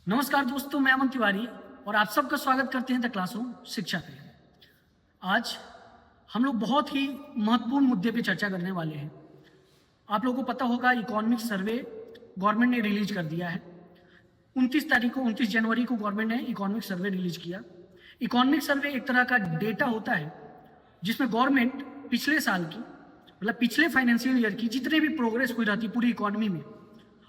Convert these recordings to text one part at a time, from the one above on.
नमस्कार दोस्तों, मैं अमन तिवारी और आप सबका स्वागत करते हैं द क्लासरूम शिक्षा पे। आज हम लोग बहुत ही महत्वपूर्ण मुद्दे पे चर्चा करने वाले हैं। आप लोगों को पता होगा, इकोनॉमिक सर्वे गवर्नमेंट ने रिलीज कर दिया है। 29 जनवरी को गवर्नमेंट ने इकोनॉमिक सर्वे रिलीज किया। इकोनॉमिक सर्वे एक तरह का डेटा होता है जिसमें गवर्नमेंट पिछले साल की, मतलब पिछले फाइनेंशियल ईयर की जितने भी प्रोग्रेस हुई रहती पूरी इकोनॉमी में,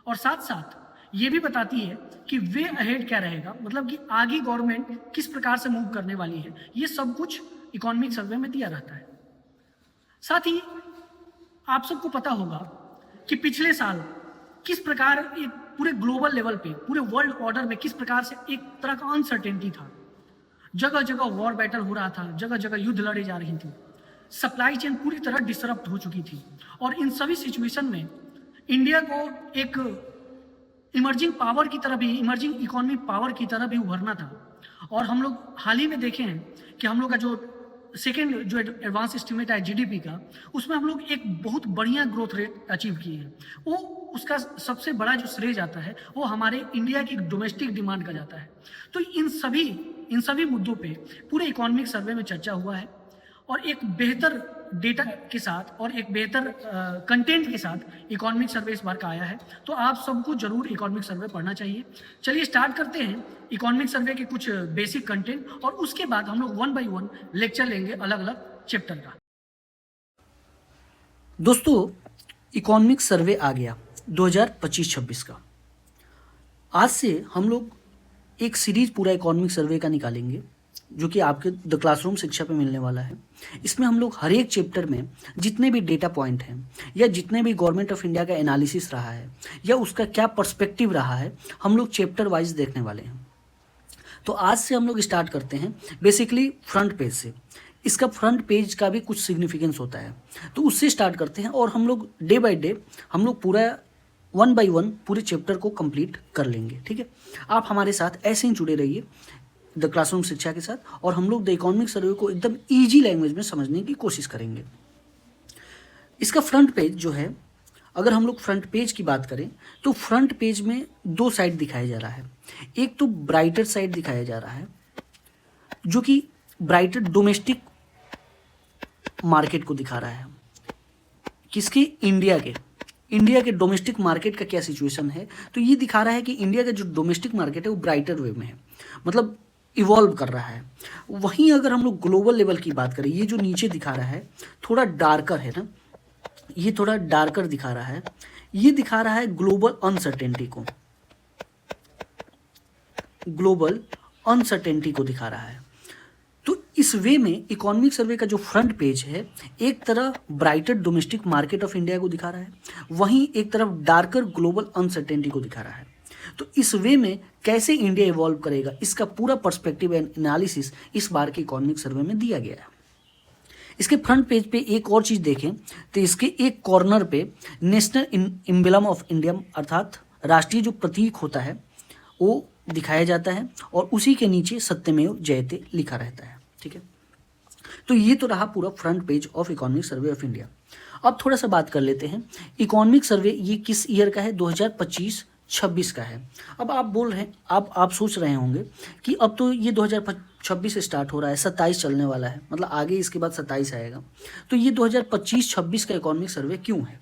और साथ साथ ये भी बताती है कि वे अहेड क्या रहेगा, मतलब कि आगे गवर्नमेंट किस प्रकार से मूव करने वाली है। ये सब कुछ इकोनॉमिक सर्वे में दिया रहता है। साथ ही आप सबको पता होगा कि पिछले साल किस प्रकार एक पूरे ग्लोबल लेवल पे, पूरे वर्ल्ड ऑर्डर में किस प्रकार से एक तरह का अनसर्टेनिटी था। जगह जगह वॉर बैटल हो रहा था, जगह जगह युद्ध लड़े जा रही थी, सप्लाई चेन पूरी तरह डिसरप्ट हो चुकी थी। और इन सभी सिचुएशन में इंडिया को एक इमर्जिंग पावर की तरह भी, इमर्जिंग इकोनॉमी पावर की तरह भी उभरना था। और हम लोग हाल ही में देखे हैं कि हम लोग का जो सेकेंड जो एडवांस एस्टिमेट है जीडीपी का, उसमें हम लोग एक बहुत बढ़िया ग्रोथ रेट अचीव किए हैं। वो उसका सबसे बड़ा जो श्रेय जाता है वो हमारे इंडिया की डोमेस्टिक डिमांड का जाता है। तो इन सभी मुद्दों पे पूरे इकोनॉमिक सर्वे में चर्चा हुआ है और एक बेहतर डेटा के साथ और एक बेहतर कंटेंट के साथ इकोनॉमिक सर्वे इस बार का आया है। तो आप सबको जरूर इकोनॉमिक सर्वे पढ़ना चाहिए। चलिए स्टार्ट करते हैं इकोनॉमिक सर्वे के कुछ बेसिक कंटेंट, और उसके बाद हम लोग 1 बाय 1 लेक्चर लेंगे अलग अलग चैप्टर का। दोस्तों, इकोनॉमिक सर्वे आ गया 2025-26 का। आज से हम लोग एक सीरीज पूरा इकोनॉमिक सर्वे का निकालेंगे जो कि आपके द क्लासरूम शिक्षा पे मिलने वाला है। इसमें हम लोग हर एक चैप्टर में जितने भी डेटा पॉइंट हैं या जितने भी गवर्नमेंट ऑफ इंडिया का एनालिसिस रहा है या उसका क्या पर्सपेक्टिव रहा है, हम लोग चैप्टर वाइज देखने वाले हैं। तो आज से हम लोग स्टार्ट करते हैं बेसिकली फ्रंट पेज से। इसका फ्रंट पेज का भी कुछ सिग्निफिकेंस होता है, तो उससे स्टार्ट करते हैं और हम लोग डे बाय डे हम लोग पूरा 1 बाय 1 पूरे चैप्टर को कंप्लीट कर लेंगे। ठीक है, आप हमारे साथ ऐसे ही जुड़े रहिए द क्लासरूम शिक्षा के साथ, और हम लोग द इकोनॉमिक सर्वे को एकदम ईजी लैंग्वेज में समझने की कोशिश करेंगे। इसका फ्रंट पेज जो है, अगर हम लोग फ्रंट पेज की बात करें तो फ्रंट पेज में दो साइड दिखाया जा रहा है। एक तो ब्राइटर साइड दिखाया जा रहा है जो कि ब्राइटर डोमेस्टिक मार्केट को दिखा रहा है। किसके? इंडिया के डोमेस्टिक मार्केट का क्या सिचुएशन है। तो ये दिखा रहा है कि इंडिया का जो डोमेस्टिक मार्केट है वो ब्राइटर वे में है, मतलब इवॉल्व कर रहा है। वहीं अगर हम लोग ग्लोबल लेवल की बात करें, ये जो नीचे दिखा रहा है थोड़ा डार्कर है ना, ये थोड़ा डार्कर दिखा रहा है। ये दिखा रहा है ग्लोबल अनसर्टेनिटी को, ग्लोबल अनसर्टेनिटी को दिखा रहा है। तो इस वे में इकोनॉमिक सर्वे का जो फ्रंट पेज है एक तरफ brighter domestic market of India को दिखा रहा है, वहीं एक तरफ डार्कर ग्लोबल अनसर्टेनिटी को दिखा रहा है। तो इस वे में कैसे इंडिया इवॉल्व करेगा, इसका पूरा पर्सपेक्टिव एंड एनालिसिस इस बार के इकोनॉमिक सर्वे में दिया गया है। इसके फ्रंट पेज पे एक और चीज़ देखें तो इसके एक कॉर्नर पे नेशनल एम्बलम ऑफ इंडिया, अर्थात राष्ट्रीय जो प्रतीक होता है वो दिखाया जाता है, और उसी के नीचे सत्यमेव जयते लिखा रहता है। ठीक है, तो ये तो रहा पूरा front page of economic survey of India. अब थोड़ा सा बात कर लेते हैं इकोनॉमिक सर्वे ये किस ईयर का है, 2025-26 का है। अब आप बोल रहे हैं, आप सोच रहे होंगे कि अब तो ये 2026 से स्टार्ट हो रहा है, 27 चलने वाला है, मतलब आगे इसके बाद 27 आएगा, तो ये 2025-26 का इकोनॉमिक सर्वे क्यों है।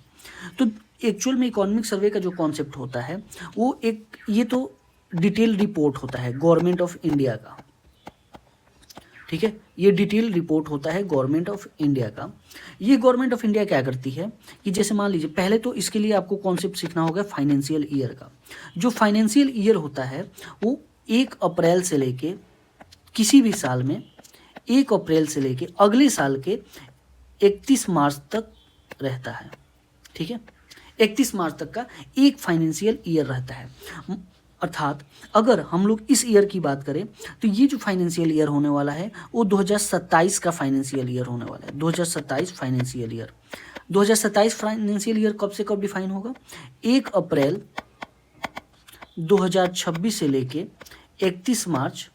तो एक्चुअल में इकोनॉमिक सर्वे का जो कॉन्सेप्ट होता है वो एक, ये तो डिटेल रिपोर्ट होता है गवर्नमेंट ऑफ इंडिया का। ठीक है, ये डिटेल रिपोर्ट होता है गवर्नमेंट ऑफ इंडिया का। ये गवर्नमेंट ऑफ इंडिया क्या करती है कि जैसे मान लीजिए, पहले तो इसके लिए आपको कॉन्सेप्ट सीखना होगा फाइनेंशियल ईयर का। जो फाइनेंशियल ईयर होता है वो 1 अप्रैल से लेके, किसी भी साल में 1 अप्रैल से लेके अगले साल के 31 मार्च तक रहता है। ठीक है, 31 मार्च तक का एक फाइनेंशियल ईयर रहता है। अर्थात अगर हम लोग इस ईयर की बात करें तो ये जो फाइनेंशियल ईयर होने वाला है वो 2027 का फाइनेंशियल ईयर होने वाला है। 2027 फाइनेंशियल ईयर, 2027 फाइनेंशियल ईयर कब से कब डिफाइन होगा, 1 अप्रैल 2026 से लेके 31 मार्च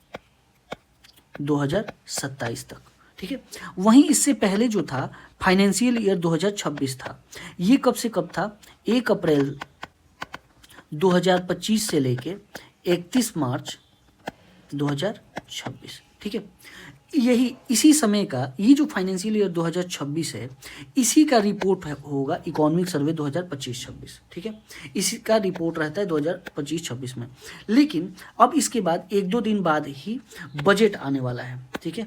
2027 तक। ठीक है, वहीं इससे पहले जो था फाइनेंशियल ईयर 2026 था, ये कब से कब था, 1 अप्रैल 2025 से लेके 31 मार्च 2026, ठीक है। यही इसी समय का ये जो फाइनेंशियल ईयर 2026 है, इसी का रिपोर्ट होगा इकोनॉमिक सर्वे 2025-26, ठीक है। इसी का रिपोर्ट रहता है 2025-26 में। लेकिन अब इसके बाद 1-2 दिन बाद ही बजट आने वाला है, ठीक है।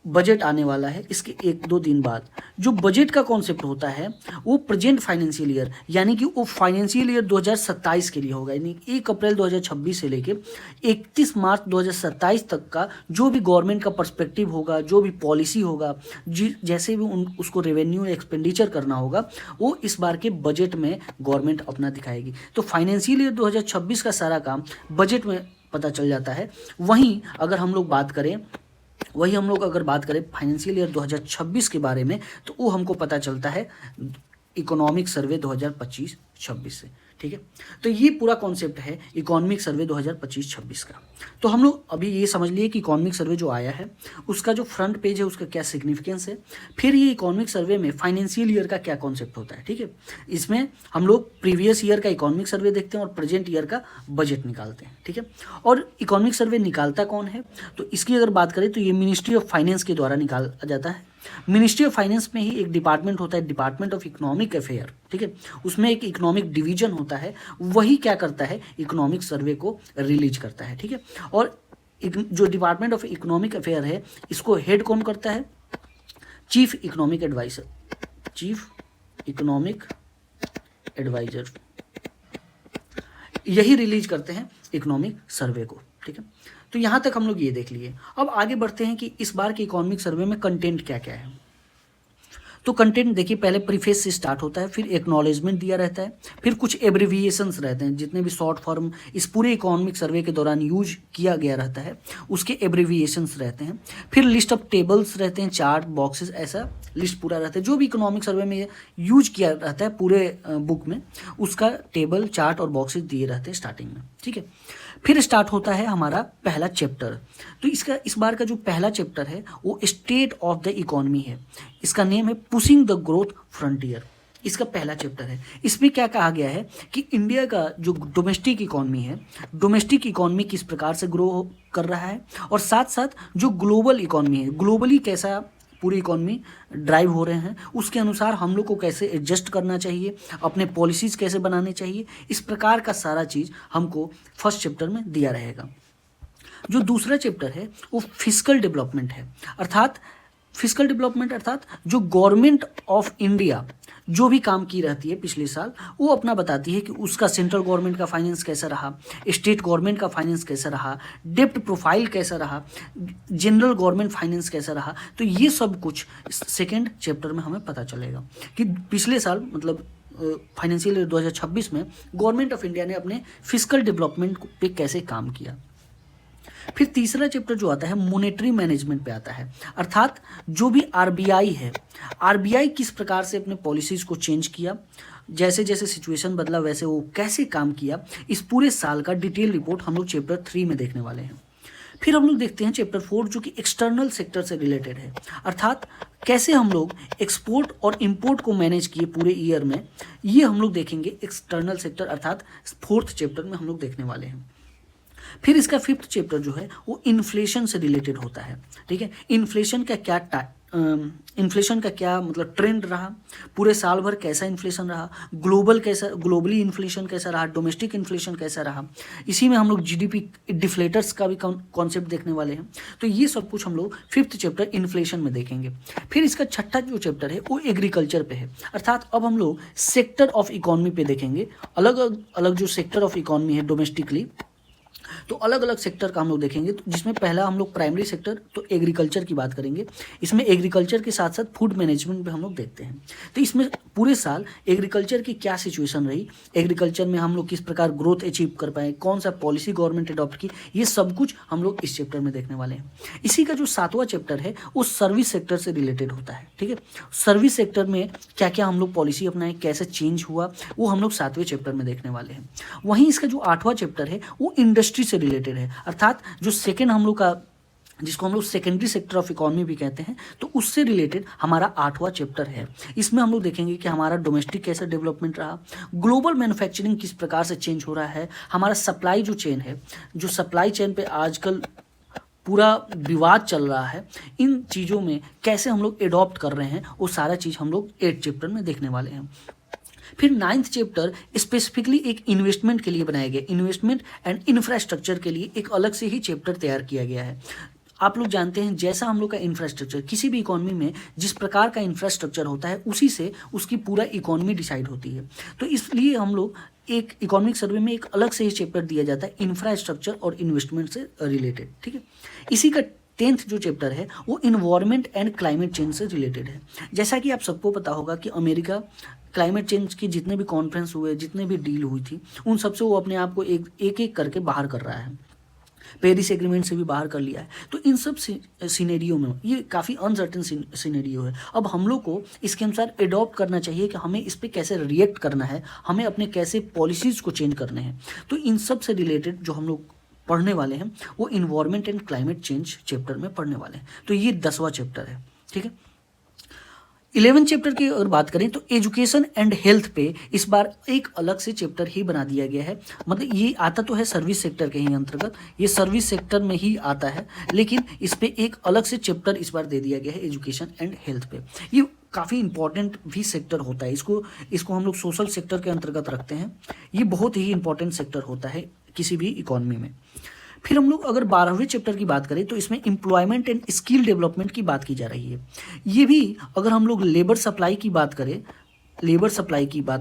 बजट आने वाला है इसके 1-2 दिन बाद। जो बजट का कॉन्सेप्ट होता है वो प्रेजेंट फाइनेंशियल ईयर, यानी कि वो फाइनेंशियल ईयर 2027 के लिए होगा, यानी 1 अप्रैल 2026 से लेके 31 मार्च 2027 तक का जो भी गवर्नमेंट का पर्सपेक्टिव होगा, जो भी पॉलिसी होगा, जैसे भी उसको रेवेन्यू एक्सपेंडिचर करना होगा, वो इस बार के बजट में गवर्नमेंट अपना दिखाएगी। तो फाइनेंशियल ईयर 2026 का सारा काम बजट में पता चल जाता है। वहीं अगर हम लोग बात करें फाइनेंशियल ईयर 2026 के बारे में, तो वो हमको पता चलता है इकोनॉमिक सर्वे 2025-26 से, ठीक है। तो ये पूरा कॉन्सेप्ट है इकोनॉमिक सर्वे 2025-26 का। तो हम लोग अभी ये समझ लिए कि इकोनॉमिक सर्वे जो आया है उसका जो फ्रंट पेज है उसका क्या सिग्निफिकेंस है, फिर ये इकोनॉमिक सर्वे में फाइनेंशियल ईयर का क्या कॉन्सेप्ट होता है, ठीक है। इसमें हम लोग प्रीवियस ईयर का इकोनॉमिक सर्वे देखते हैं और प्रेजेंट ईयर का बजट निकालते हैं, ठीक है। और इकोनॉमिक सर्वे निकालता कौन है, तो इसकी अगर बात करें तो ये मिनिस्ट्री ऑफ फाइनेंस के द्वारा निकाला जाता है। मिनिस्ट्री ऑफ फाइनेंस में ही एक डिपार्टमेंट होता है, डिपार्टमेंट ऑफ इकोनॉमिक अफेयर, ठीक है। उसमें एक इकोनॉमिक डिवीजन होता है, वही क्या करता है, इकोनॉमिक सर्वे को रिलीज करता है, ठीक है। और जो डिपार्टमेंट ऑफ इकोनॉमिक अफेयर है इसको हेड कौन करता है, chief economic adviser, chief economic adviser, यही रिलीज करते हैं इकोनॉमिक सर्वे को, ठीक है। तो यहाँ तक हम लोग ये देख लिए। अब आगे बढ़ते हैं कि इस बार के इकोनॉमिक सर्वे में कंटेंट क्या क्या है। तो कंटेंट देखिए, पहले प्रीफेस से स्टार्ट होता है, फिर एक्नॉलेजमेंट दिया रहता है, फिर कुछ एब्रिविएशंस रहते हैं, जितने भी शॉर्ट फॉर्म इस पूरे इकोनॉमिक सर्वे के दौरान यूज किया गया रहता है उसके एब्रिविएशंस रहते हैं, फिर लिस्ट ऑफ टेबल्स रहते हैं, चार्ट, बॉक्सेस, ऐसा लिस्ट पूरा रहता है। जो भी इकोनॉमिक सर्वे में यूज किया रहता है पूरे बुक में, उसका टेबल, चार्ट और बॉक्सेस दिए रहते हैं स्टार्टिंग में, ठीक है। फिर स्टार्ट होता है हमारा पहला चैप्टर। तो इस बार का जो पहला चैप्टर है वो स्टेट ऑफ द इकोनॉमी है। इसका नेम है पुशिंग द ग्रोथ फ्रंटियर। इसका पहला चैप्टर है। इसमें क्या कहा गया है कि इंडिया का जो डोमेस्टिक इकोनॉमी है, डोमेस्टिक इकोनॉमी किस प्रकार से ग्रो कर रहा है, और साथ साथ जो ग्लोबल इकोनॉमी है, ग्लोबली कैसा पूरी इकोनॉमी ड्राइव हो रहे हैं, उसके अनुसार हम लोग को कैसे एडजस्ट करना चाहिए, अपने पॉलिसीज़ कैसे बनाने चाहिए, इस प्रकार का सारा चीज़ हमको फर्स्ट चैप्टर में दिया रहेगा। जो दूसरा चैप्टर है वो फिस्कल डेवलपमेंट है, अर्थात फिस्कल डेवलपमेंट अर्थात जो गवर्नमेंट ऑफ इंडिया जो भी काम की रहती है पिछले साल, वो अपना बताती है कि उसका सेंट्रल गवर्नमेंट का फाइनेंस कैसा रहा, स्टेट गवर्नमेंट का फाइनेंस कैसा रहा, डेप्ट प्रोफाइल कैसा रहा, जनरल गवर्नमेंट फाइनेंस कैसा रहा। तो ये सब कुछ सेकेंड चैप्टर में हमें पता चलेगा कि पिछले साल मतलब फाइनेंशियल ईयर 2026 में गवर्नमेंट ऑफ इंडिया ने अपने फिस्कल डेवलपमेंट पे कैसे काम किया। फिर तीसरा चैप्टर जो आता है मॉनेटरी मैनेजमेंट पे आता है, अर्थात जो भी आरबीआई है, आरबीआई किस प्रकार से अपने पॉलिसीज़ को चेंज किया, जैसे जैसे सिचुएशन बदला वैसे वो कैसे काम किया, इस पूरे साल का डिटेल रिपोर्ट हम लोग चैप्टर 3 में देखने वाले हैं। फिर हम लोग देखते हैं चैप्टर 4 जो कि एक्सटर्नल सेक्टर से रिलेटेड है, अर्थात कैसे हम लोग एक्सपोर्ट और इंपोर्ट को मैनेज किए पूरे ईयर में, ये हम लोग देखेंगे एक्सटर्नल सेक्टर अर्थात 4th चैप्टर में हम लोग देखने वाले हैं। फिर इसका 5th चैप्टर जो है वो इन्फ्लेशन से रिलेटेड होता है, ठीक है। इन्फ्लेशन का क्या मतलब ट्रेंड रहा, पूरे साल भर कैसा इन्फ्लेशन रहा, ग्लोबली इन्फ्लेशन कैसा रहा, डोमेस्टिक इन्फ्लेशन कैसा रहा, इसी में हम लोग जीडीपी डिफ्लेटर्स का भी कॉन्सेप्ट देखने वाले हैं। तो ये सब कुछ हम लोग 5th चैप्टर इन्फ्लेशन में देखेंगे। फिर इसका 6ठा जो चैप्टर है वो एग्रीकल्चर पे है, अर्थात अब हम लोग सेक्टर ऑफ इकोनॉमी पे देखेंगे, अलग अलग जो सेक्टर ऑफ इकोनॉमी है डोमेस्टिकली, तो अलग अलग सेक्टर का हम लोग देखेंगे। तो जिसमें पहला हम लोग प्राइमरी सेक्टर तो एग्रीकल्चर की बात करेंगे। इसमें एग्रीकल्चर के साथ साथ फूड मैनेजमेंट भी हम लोग देखते हैं। तो इसमें पूरे साल एग्रीकल्चर की क्या सिचुएशन रही, एग्रीकल्चर में हम लोग किस प्रकार ग्रोथ अचीव कर पाए, कौन सा पॉलिसी गवर्नमेंट अडॉप्ट की, ये सब कुछ हम लोग इस चैप्टर में देखने वाले हैं। इसी का जो 7वां चैप्टर है वो सर्विस सेक्टर से रिलेटेड होता है, ठीक है। सर्विस सेक्टर में क्या क्या हम लोग पॉलिसी अपनाए, कैसे चेंज हुआ, वो हम लोग 7वें चैप्टर में देखने वाले हैं। वहीं इसका जो 8वां चैप्टर है वो इंडस्ट्री से रिलेटेड है, अर्थात जो सेकेंड हम लोग का जिसको हम लोग सेकेंडरी सेक्टर ऑफ इकोनॉमी भी कहते हैं, तो उससे रिलेटेड हमारा 8वां चैप्टर है। इसमें हम लोग देखेंगे कि हमारा डोमेस्टिक कैसे डेवलपमेंट रहा, ग्लोबल मैन्युफैक्चरिंग किस प्रकार से चेंज हो रहा है, हमारा सप्लाई जो चेन है, जो सप्लाई चेन पे आजकल पूरा विवाद चल रहा है, इन चीज़ों में कैसे हम लोग एडॉप्ट कर रहे हैं, वो सारा चीज़ हम लोग 8 चैप्टर में देखने वाले हैं। फिर 9th चैप्टर स्पेसिफिकली एक इन्वेस्टमेंट के लिए बनाया गया, इन्वेस्टमेंट एंड इंफ्रास्ट्रक्चर के लिए एक अलग से ही चैप्टर तैयार किया गया है। आप लोग जानते हैं जैसा हम लोग का इंफ्रास्ट्रक्चर, किसी भी इकोनॉमी में जिस प्रकार का इंफ्रास्ट्रक्चर होता है उसी से उसकी पूरा इकोनॉमी डिसाइड होती है। तो इसलिए हम लोग एक इकोनॉमिक सर्वे में एक अलग से ही चैप्टर दिया जाता है इंफ्रास्ट्रक्चर और इन्वेस्टमेंट से रिलेटेड, ठीक है। इसी का 10th जो चैप्टर है वो इन्वायरमेंट एंड क्लाइमेट चेंज से रिलेटेड है। जैसा कि आप सबको पता होगा कि अमेरिका क्लाइमेट चेंज की जितने भी कॉन्फ्रेंस हुए, जितने भी डील हुई थी, उन सबसे वो अपने आप को एक करके बाहर कर रहा है। पेरिस एग्रीमेंट से भी बाहर कर लिया है। तो इन सब सिनेरियो में ये काफ़ी अनसर्टेन सिनेरियो है। अब हम लोग को इसके अनुसार एडॉप्ट करना चाहिए कि हमें इस पर कैसे रिएक्ट करना है, हमें अपने कैसे पॉलिसीज़ को चेंज करने हैं। तो इन सब से रिलेटेड जो हम लोग पढ़ने वाले हैं वो environment and climate change chapter में पढ़ने वाले हैं। तो ये 10वां चैप्टर है, ठीक है। 11 चैप्टर की अगर बात करें तो एजुकेशन एंड हेल्थ पे इस बार एक अलग से चैप्टर ही बना दिया गया है। मतलब ये आता तो है सर्विस सेक्टर के ही अंतर्गत, ये सर्विस सेक्टर में ही आता है, लेकिन इस पे एक अलग से चैप्टर इस बार दे दिया गया है एजुकेशन एंड हेल्थ पे। ये काफ़ी इंपॉर्टेंट भी सेक्टर होता है, इसको हम लोग सोशल सेक्टर के अंतर्गत रखते हैं। ये बहुत ही इंपॉर्टेंट सेक्टर होता है किसी भी इकोनॉमी में। फिर हम लोग अगर 12वें चैप्टर की बात करें तो इसमें एम्प्लॉयमेंट एंड स्किल डेवलपमेंट की बात की जा रही है। ये भी अगर हम लोग लेबर सप्लाई की बात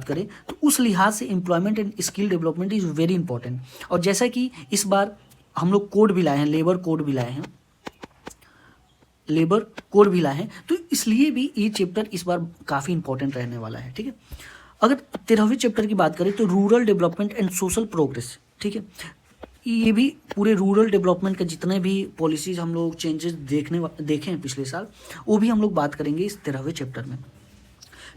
करें तो उस लिहाज से employment and skill development is very important. और जैसा कि इस बार हम लोग कोड भी लाए हैं, लेबर कोड भी लाए हैं, तो इसलिए भी ये चैप्टर इस बार काफ़ी इंपॉर्टेंट रहने वाला है, ठीक है। अगर 13वें चैप्टर की बात करें तो rural development and social progress, ठीक है। ये भी पूरे रूरल डेवलपमेंट के जितने भी पॉलिसीज़ हम लोग चेंजेस देखे हैं पिछले साल, वो भी हम लोग बात करेंगे इस 13वें चैप्टर में।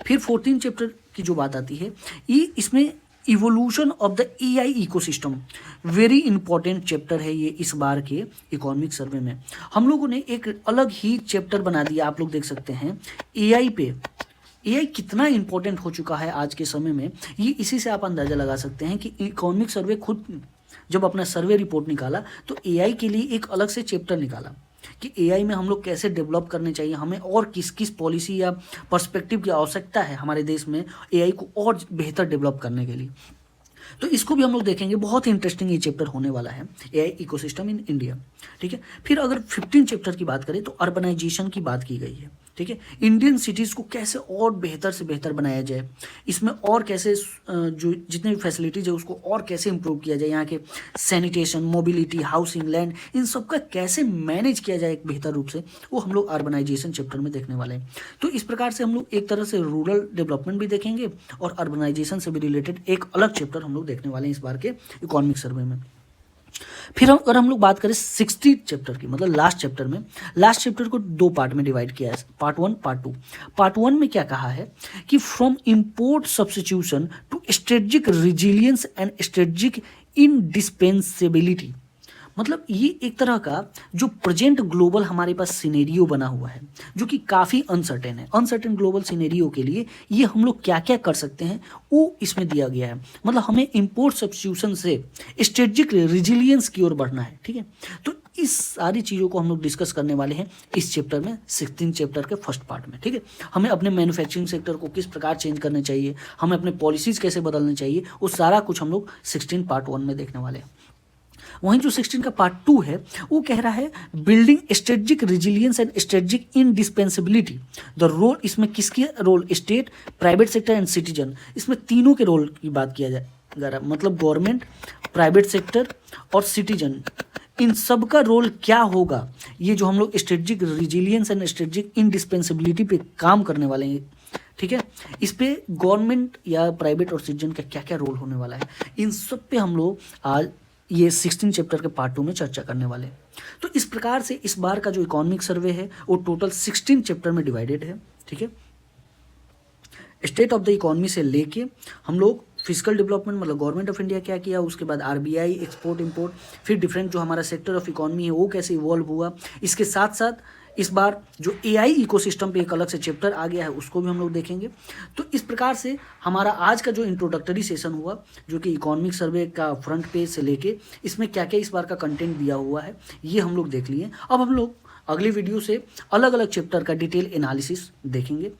फिर 14 चैप्टर की जो बात आती है, ये इसमें evolution of the AI ecosystem, very important chapter है ये इस बार के इकोनॉमिक सर्वे में। हम लोगों ने एक अलग ही चैप्टर बना दिया, आप लोग देख सकते हैं एआई पे। एआई कितना इंपॉर्टेंट हो चुका है आज के समय में, ये इसी से आप अंदाज़ा लगा सकते हैं कि इकोनॉमिक सर्वे खुद जब अपना सर्वे रिपोर्ट निकाला तो एआई के लिए एक अलग से चैप्टर निकाला कि एआई में हम लोग कैसे डेवलप करने चाहिए, हमें और किस किस पॉलिसी या पर्सपेक्टिव की आवश्यकता है हमारे देश में एआई को और बेहतर डेवलप करने के लिए। तो इसको भी हम लोग देखेंगे, बहुत ही इंटरेस्टिंग ये चैप्टर होने वाला है, एआई इकोसिस्टम इन इंडिया, ठीक है। फिर अगर 15 चैप्टर की बात करें तो अर्बनाइजेशन की बात की गई है, ठीक है। इंडियन सिटीज़ को कैसे और बेहतर से बेहतर बनाया जाए, इसमें और कैसे जो जितने भी फैसिलिटीज़ है उसको और कैसे इम्प्रूव किया जाए, यहाँ के सैनिटेशन, मोबिलिटी, हाउसिंग, लैंड, इन सब का कैसे मैनेज किया जाए एक बेहतर रूप से, वो हम लोग अर्बनाइजेशन चैप्टर में देखने वाले हैं। तो इस प्रकार से हम लोग एक तरह से रूरल डेवलपमेंट भी देखेंगे और अर्बनाइजेशन से भी रिलेटेड एक अलग चैप्टर हम लोग देखने वाले हैं इस बार के इकोनॉमिक सर्वे में। फिर अगर हम लोग बात करें 60 चैप्टर की, मतलब लास्ट चैप्टर को 2 पार्ट में डिवाइड किया है, पार्ट 1 पार्ट 2। पार्ट 1 में क्या कहा है कि from import substitution to strategic resilience and strategic indispensability, मतलब ये एक तरह का जो प्रेजेंट ग्लोबल हमारे पास सिनेरियो बना हुआ है जो कि काफ़ी अनसर्टेन है, अनसर्टेन ग्लोबल सिनेरियो के लिए ये हम लोग क्या क्या कर सकते हैं वो इसमें दिया गया है। मतलब हमें इंपोर्ट सब्स्टिट्यूशन से स्ट्रेटेजिक रिजिलियंस की ओर बढ़ना है, ठीक है। तो इस सारी चीज़ों को हम लोग डिस्कस करने वाले हैं इस चैप्टर में, 16 चैप्टर के फर्स्ट पार्ट में, ठीक है। हमें अपने मैन्युफैक्चरिंग सेक्टर को किस प्रकार चेंज करने चाहिए, हमें अपने पॉलिसीज़ कैसे बदलने चाहिए, वो सारा कुछ हम लोग 16 पार्ट 1 में देखने वाले हैं। वहीं जो 16 का पार्ट 2 है वो कह रहा है building strategic resilience and strategic indispensability, the role, इसमें किसकी role, state, private sector and citizen, इसमें तीनों के रोल की बात किया जा रहा है। मतलब गवर्नमेंट, प्राइवेट सेक्टर और सिटीजन, इन सब का रोल क्या होगा, ये जो हम लोग स्ट्रेटेजिक रिजिलियंस एंड स्ट्रेटेजिक इंडिस्पेंसिबिलिटी पे काम करने वाले हैं, ठीक है। इस पे गवर्नमेंट या प्राइवेट और सिटीजन का क्या क्या रोल होने वाला है, इन सब पे हम लोग आज ये 16 चैप्टर के पार्ट 2 में चर्चा करने वाले हैं। तो इस प्रकार से इस बार का जो इकोनॉमिक सर्वे है वो टोटल 16 चैप्टर में डिवाइडेड है, ठीक है। स्टेट ऑफ द इकोनॉमी से लेके हम लोग फिजिकल डेवलपमेंट मतलब गवर्नमेंट ऑफ इंडिया क्या किया, उसके बाद आरबीआई, एक्सपोर्ट इंपोर्ट, फिर डिफरेंट जो हमारा सेक्टर ऑफ इकोनॉमी है वो कैसे इवॉल्व हुआ। इसके साथ साथ इस बार जो एआई इकोसिस्टम पे एक अलग से चैप्टर आ गया है उसको भी हम लोग देखेंगे। तो इस प्रकार से हमारा आज का जो इंट्रोडक्टरी सेशन हुआ, जो कि इकोनॉमिक सर्वे का फ्रंट पेज से लेके इसमें क्या क्या इस बार का कंटेंट दिया हुआ है ये हम लोग देख लिए। अब हम लोग अगली वीडियो से अलग अलग चैप्टर का डिटेल एनालिसिस देखेंगे।